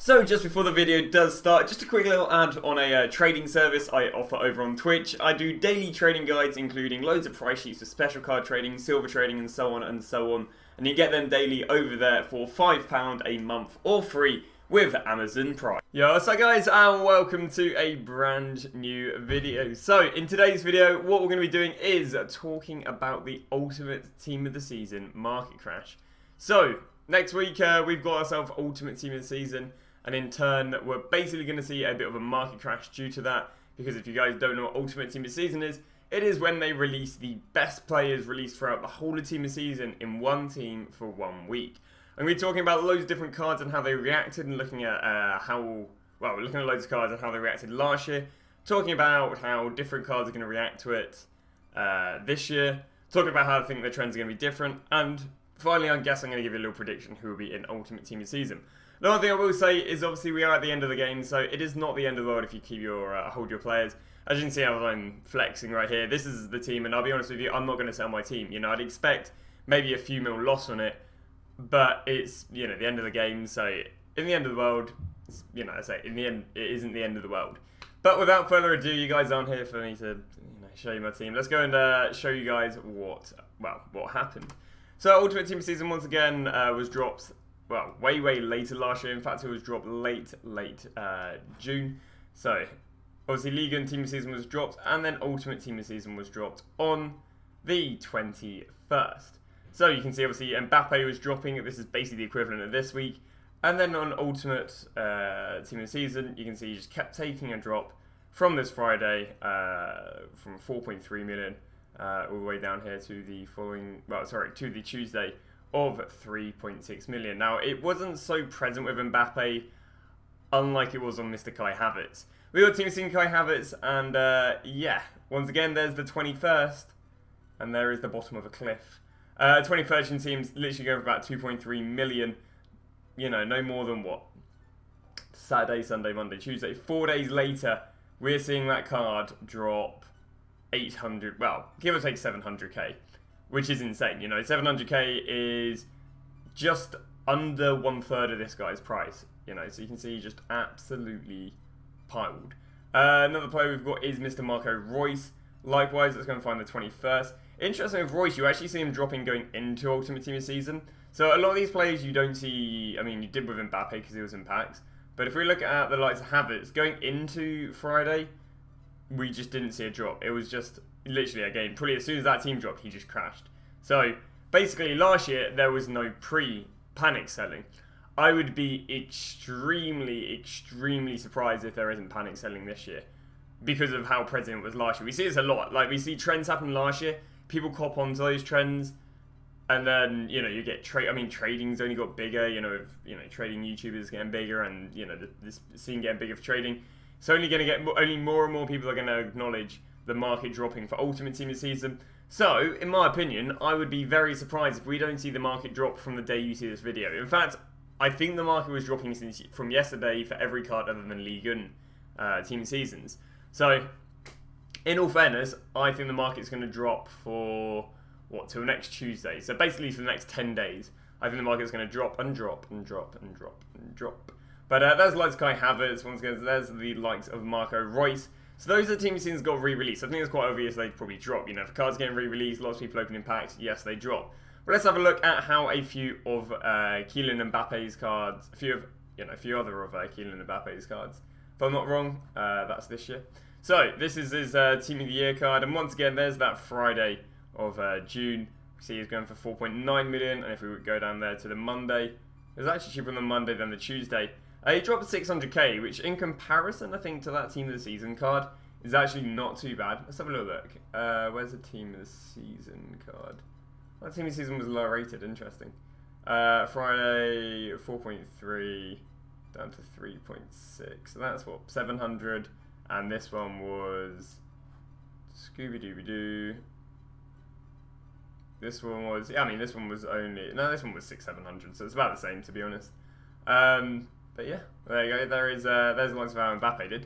So just before the video does start, just a quick little ad on a trading service I offer over on Twitch. I do daily trading guides including loads of price sheets for special card trading, silver trading and so on and so on. And you get them daily over there for £5 a month or free with Amazon Prime. Yo, what's up guys, and welcome to a brand new video. So in today's video, what we're going to be doing is talking about the ultimate team of the season market crash. So next week we've got ourselves ultimate team of the season. And in turn, we're basically going to see a bit of a market crash due to that. Because if you guys don't know what Ultimate Team of the Season is, it is when they release the best players released throughout the whole of Team of the Season in one team for 1 week. I'm going to be talking about loads of different cards and how they reacted, and looking at we're looking at loads of cards and how they reacted last year. Talking about how different cards are going to react to it this year. Talking about how I think the trends are going to be different. And finally, I guess I'm going to give you a little prediction who will be in Ultimate Team of the Season. The only thing I will say is obviously we are at the end of the game, so it is not the end of the world if you keep your hold your players. As you can see how I'm flexing right here, this is the team, and I'll be honest with you, I'm not going to sell my team. You know, I'd expect maybe a few mil loss on it, but it's, you know, the end of the game, so in the end of the world, you know, I say in the end, it isn't the end of the world. But without further ado, you guys aren't here for me to, you know, show you my team. Let's go and show you guys what happened. So Ultimate Team Season once again was dropped. Well, way later last year. In fact, it was dropped late June. So, obviously, League and Team of Season was dropped, and then Ultimate Team of Season was dropped on the 21st. So, you can see, obviously, Mbappe was dropping. This is basically the equivalent of this week. And then on Ultimate Team of Season, you can see he just kept taking a drop from this Friday, from 4.3 million, all the way down here to the to the Tuesday of 3.6 million. Now, it wasn't so present with Mbappe, unlike it was on Mr. Kai Havertz. We got Team Seeing Kai Havertz, and yeah, once again, there's the 21st, and there is the bottom of a cliff. 21st team's literally going for about 2.3 million, you know, no more than what? Saturday, Sunday, Monday, Tuesday. 4 days later, we're seeing that card drop 800, well, give or take 700k. Which is insane, you know, 700k is just under 1/3 of this guy's price, you know, so you can see he just absolutely piled. Another player we've got is Mr. Marco Reus. Likewise, let's go and find the 21st. Interesting with Reus, you actually see him dropping going into Ultimate Team of Season. So a lot of these players you don't see, I mean, you did with Mbappe because he was in packs. But if we look at the likes of Havertz, going into Friday, we just didn't see a drop. It was just literally again, probably as soon as that team dropped, he just crashed. So basically last year there was no pre-panic selling. I would be extremely surprised if there isn't panic selling this year because of how present it was last year. We see this a lot. Like, we see trends happen last year, people cop onto those trends, and then, you know, you get trading's only got bigger, you know, trading YouTubers getting bigger, and, you know, this scene getting bigger for trading. It's only going to get only more and more people are going to acknowledge the market dropping for Ultimate Team of the Season. So, in my opinion, I would be very surprised if we don't see the market drop from the day you see this video. In fact, I think the market was dropping from yesterday for every card other than League and Team Seasons. So, in all fairness, I think the market's going to drop for, what, till next Tuesday. So basically for the next 10 days, I think the market's going to drop and drop and drop and drop and drop. But there's the likes of Kai Havertz, once again, there's the likes of Marco Reus. So those are the team scenes got re-released. I think it's quite obvious they probably drop. You know, if cards getting re-released, lots of people opening packs, yes, they drop. But let's have a look at how a few of Kylian Mbappe's cards, a few other of Kylian Mbappe's cards. If I'm not wrong, that's this year. So this is his Team of the Year card, and once again, there's that Friday of June. We see he's going for 4.9 million, and if we would go down there to the Monday, it was actually cheaper on the Monday than the Tuesday. He dropped 600k, which in comparison, I think, to that Team of the Season card is actually not too bad. Let's have a little look. Where's the Team of the Season card? That Team of the Season was lower rated, interesting. Friday, 4.3, down to 3.6. So that's what, 700. And this one was Scooby-Dooby-Doo. This one was, yeah, I mean, this one was only, no, this one was 600-700, so it's about the same, to be honest. But yeah, there you go. There's the likes of how Mbappe did.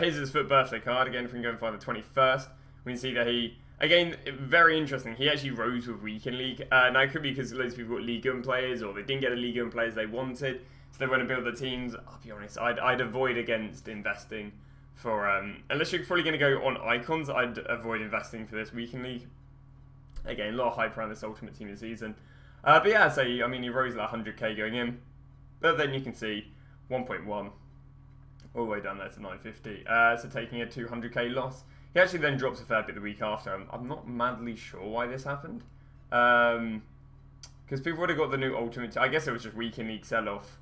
Here's his FUT birthday card. Again, if we can go and find the 21st, we can see that he, again, very interesting. He actually rose with Weekend League. Now, it could be because loads of people got League 1 players, or they didn't get the League 1 players they wanted. if they want to build the teams, I'll be honest, I'd avoid against investing for, unless you're probably going to go on icons, I'd avoid investing for this weekend league. Again, a lot of hype around this Ultimate Team of the Season. But yeah, so, I mean, he rose at 100k going in, but then you can see 1.1 all the way down there to 950, so taking a 200k loss. He actually then drops a fair bit the week after. I'm not madly sure why this happened. Because people would have got the new Ultimate... I guess it was just weekend league sell-off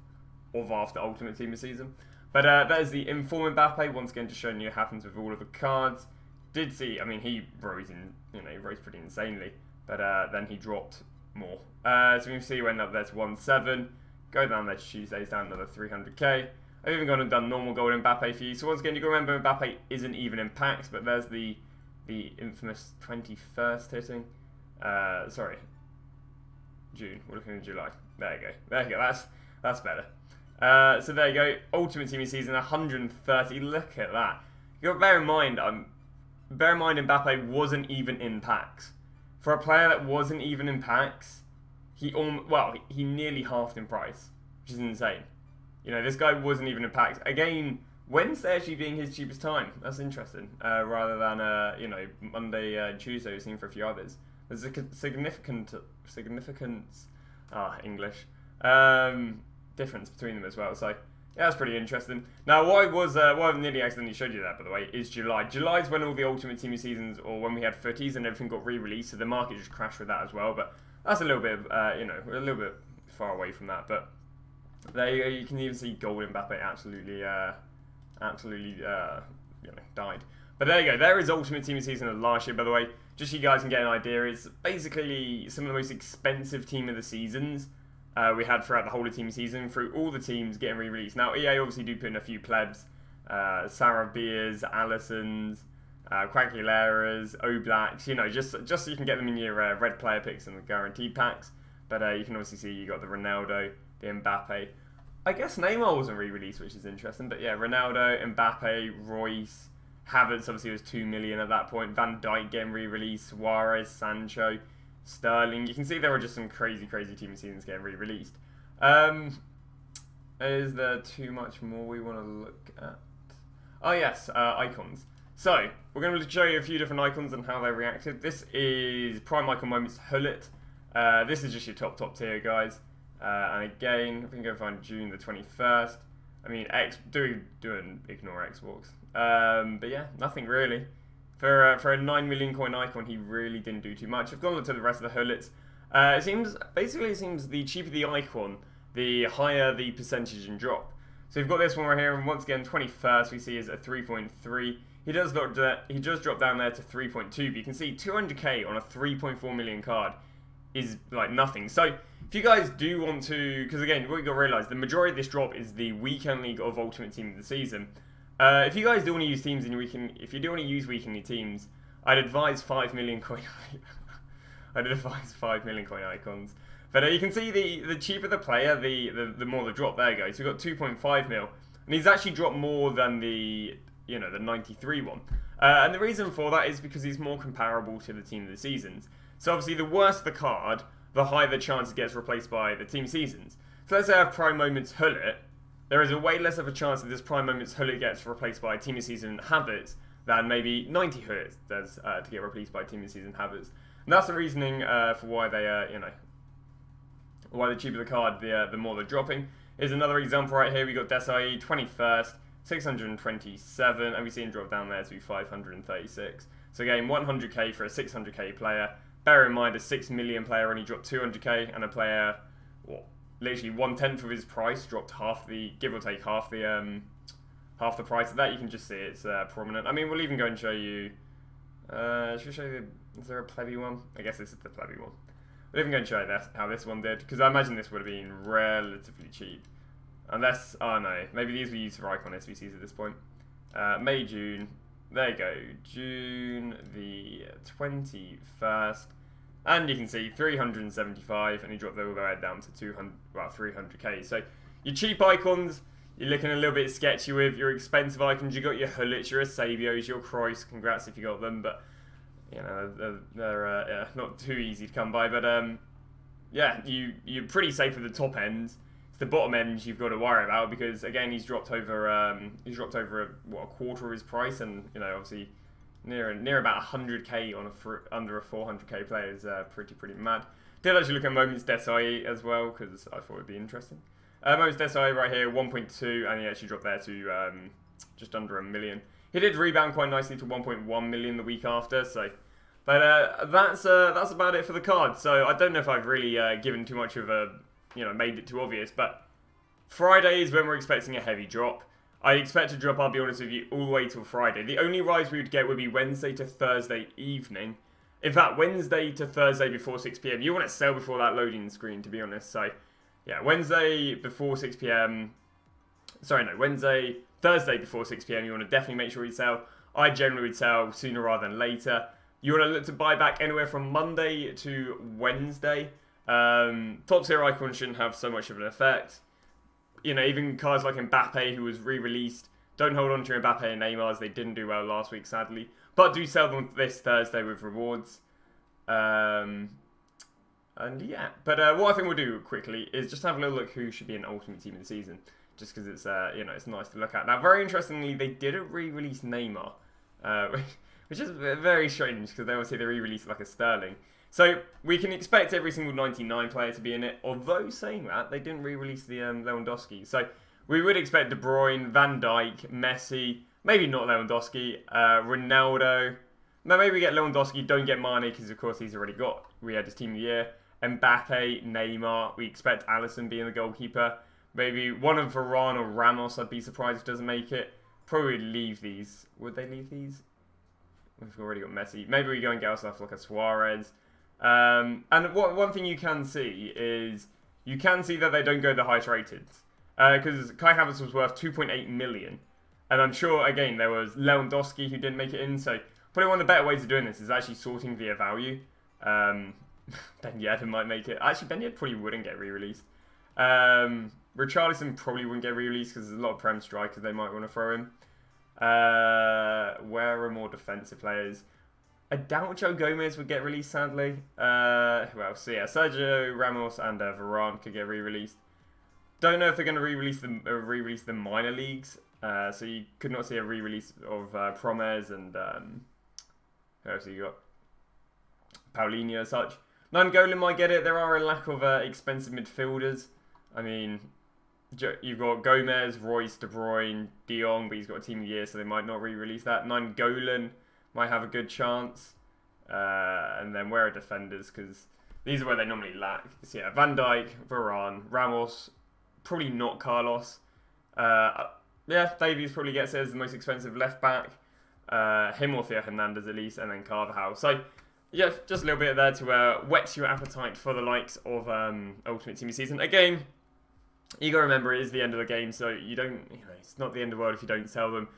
of after Ultimate Team of the Season. But that is the Inform Mbappe, once again just showing you what happens with all of the cards. Did see, I mean, he rose he rose pretty insanely. But then he dropped more. So you can see he went up there to 1.7. Go down there to Tuesdays, down another 300k. I've even gone and done normal gold Mbappe for you. So once again, you've got to remember Mbappe isn't even in packs, but there's the infamous 21st hitting. Sorry, June. We're looking at July. There you go. There you go. That's better. So there you go. Ultimate Team of the Season, 130. Look at that. You got to bear in mind, Mbappe wasn't even in packs. For a player that wasn't even in packs, he nearly halved in price, which is insane. You know, this guy wasn't even in packs. Again, Wednesday actually being his cheapest time. That's interesting. Rather than, Monday and Tuesday we've seen for a few others. There's a significant English, difference between them as well. So, yeah, that's pretty interesting. Now, what I nearly accidentally showed you that, by the way, is July. July is when all the Ultimate Team Seasons, or when we had footies and everything got re-released, so the market just crashed with that as well. But that's a little bit, we're a little bit far away from that. But there you go. You can even see Gold Mbappe absolutely died. But there you go. There is Ultimate Team of the Season of last year, by the way. Just so you guys can get an idea, it's basically some of the most expensive Team of the Seasons we had throughout the whole of Team of the Season, through all the teams getting re-released. Now, EA obviously do put in a few plebs. Sarah Beers, Allisons, Quaglileras, Oblaks, just so you can get them in your red player picks and the guaranteed packs. But you can obviously see you got the Ronaldo, the Mbappe. I guess Neymar wasn't re-released, which is interesting. But yeah, Ronaldo, Mbappe, Royce, Havertz obviously was 2 million at that point. Van Dijk getting re-released, Suarez, Sancho, Sterling. You can see there were just some crazy Team of Seasons getting re-released. Is there too much more we want to look at? Oh yes, icons. So, we're going to show you a few different icons and how they reacted. This is Prime Icon Moments Hullet. This is just your top tier, guys. And again, I think I'll find June the 21st. I mean, do ignore Xbox. But yeah, nothing really. For a 9 million coin icon, he really didn't do too much. I've gone to the rest of the Hullets. It seems the cheaper the icon, the higher the percentage in drop. So we've got this one right here, and once again, 21st we see is a 3.3. He just dropped down there to 3.2, but you can see 200k on a 3.4 million card is like nothing. So if you guys do want to, because again, what you got to realise, the majority of this drop is the weekend league of Ultimate Team of the Season. If you guys do want to use teams in your weekend, if you do want to use weekly teams, I'd advise 5 million coin. I'd advise 5 million coin icons. But you can see the cheaper the player, the more the drop. There you go. So we've got 2.5 mil, and he's actually dropped more than the 93 one. And the reason for that is because he's more comparable to the Team of the Seasons. So obviously, the worse the card, the higher the chance it gets replaced by the Team Seasons. So let's say I have Prime Moments Hullet. There is a way less of a chance that this Prime Moments Hullet gets replaced by Team of the Season Havertz than maybe 90 Hullet does to get replaced by Team of the Season Havertz. And that's the reasoning for why they, why the cheaper the card, the more they're dropping. Here's another example right here. We got Desai 21st, 627, and we see him drop down there to 536. So again, 100k for a 600k player. Bear in mind, a 6 million player only dropped 200k, and a player, literally 1/10 of his price dropped give or take half the price of that. You can just see it's prominent. I mean, we'll even go and show you. Should we show you? Is there a plebby one? I guess this is the plebby one. We'll even go and show you how this one did, because I imagine this would have been relatively cheap. Unless, oh no, maybe these were used for icon SBCs at this point. May, June. There you go, June the 21st, and you can see 375, and he dropped all the way down to 300k. So your cheap icons, you're looking a little bit sketchy with. Your expensive icons, you got your Hullets, your Eusebios, your Kroos. Congrats if you got them, but they're not too easy to come by. But yeah, you're pretty safe with the top ends. It's the bottom end you've got to worry about, because again he's dropped over a quarter of his price, and you know, obviously near about 100k on under a 400k player is pretty mad. Did actually look at Moments Desai as well, because I thought it'd be interesting. Moments Desai right here, 1.2, and he actually dropped there to just under $1 million. He did rebound quite nicely to 1.1 million the week after, so. But that's about it for the card. So I don't know if I've really given too much of a, made it too obvious. But Friday is when we're expecting a heavy drop. I expect a drop, I'll be honest with you, all the way till Friday. The only rise we would get would be Wednesday to Thursday evening. In fact, Wednesday to Thursday before 6 PM. You want to sell before that loading screen, to be honest. So, yeah, Thursday before 6 PM, you want to definitely make sure you sell. I generally would sell sooner rather than later. You want to look to buy back anywhere from Monday to Wednesday. Top tier icons shouldn't have so much of an effect. Even cards like Mbappe, who was re-released, don't hold on to Mbappe and Neymar, as they didn't do well last week, sadly. But do sell them this Thursday with rewards. And yeah, but what I think we'll do quickly is just have a little look who should be an ultimate team of the season, just because it's it's nice to look at. Now, very interestingly, they didn't re-release Neymar, which is very strange, because they obviously re-released like a Sterling. So we can expect every single 99 player to be in it, although saying that, they didn't re-release the Lewandowski. So we would expect De Bruyne, Van Dijk, Messi, maybe not Lewandowski, Ronaldo. No, maybe we get Lewandowski, don't get Mane, because of course he's already got, we had his team of the year. Mbappe, Neymar, we expect Alisson being the goalkeeper. Maybe one of Varane or Ramos, I'd be surprised if doesn't make it. Probably leave these. Would they leave these? We've already got Messi. Maybe we go and get ourselves like a Suarez. And one thing you can see is, you can see that they don't go the highest rated. Because Kai Havertz was worth 2.8 million. And I'm sure, again, there was Lewandowski who didn't make it in. So probably one of the better ways of doing this is actually sorting via value. Ben Yedder might make it. Actually, Ben Yedder probably wouldn't get re-released. Richarlison probably wouldn't get re-released because there's a lot of Prem strikers they might want to throw in. Where are more defensive players? I doubt Joe Gomez would get released, sadly. Who else? So yeah, Sergio Ramos and Varane could get re-released. Don't know if they're going to re-release the minor leagues. So you could not see a re-release of Promes and who else have you got? Paulinho as such. Nangolan might get it. There are a lack of expensive midfielders. I mean, you've got Gomez, Royce, De Bruyne, De Jong, but he's got a team of the year, so they might not re-release that. Nangolan might have a good chance. And then where are defenders? Because these are where they normally lack. So yeah, Van Dijk, Varane, Ramos, probably not Carlos. Yeah, Davies probably gets it as the most expensive left back. Him or Theo Hernandez at least, and then Carvajal. So yeah, just a little bit there to whet your appetite for the likes of Ultimate Team of the Season. Again, you got to remember it is the end of the game, so you don't, it's not the end of the world if you don't sell them.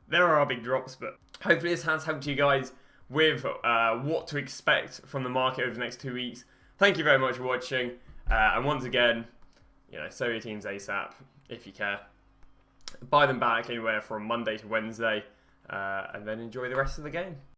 There are big drops, but hopefully this has helped you guys with what to expect from the market over the next 2 weeks. Thank you very much for watching, and once again, sell your teams ASAP if you care. Buy them back anywhere from Monday to Wednesday, and then enjoy the rest of the game.